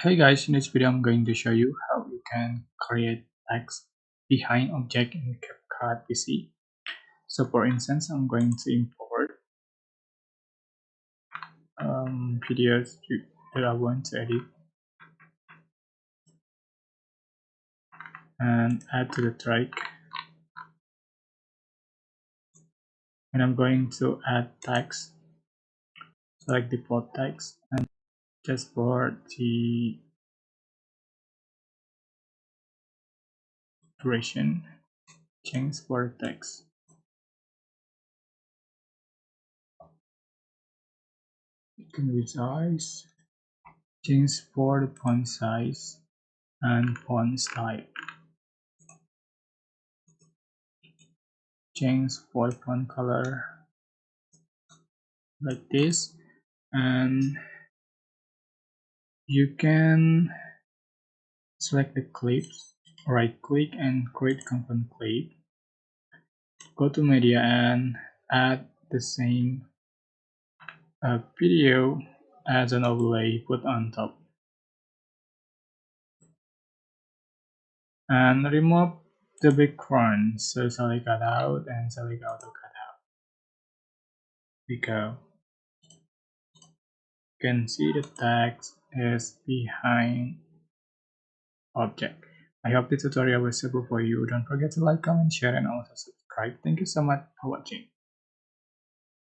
Hey guys, in this video I'm going to show you how you can create text behind object in CapCut PC. So for instance, I'm going to import videos that I want to edit and add to the track. And I'm going to add text, select default text, and just for the duration, change for text. You can resize, change for the font size and font style. Change for font color like this, and you can select the clips, right click and create component clip, go to media and add the same video as an overlay, put on top, and remove the background. So select cut out and select auto cut out. We go. You can see the text is behind object. I hope the tutorial was useful for you. Don't forget to like, comment, share, and also subscribe. Thank you so much for watching.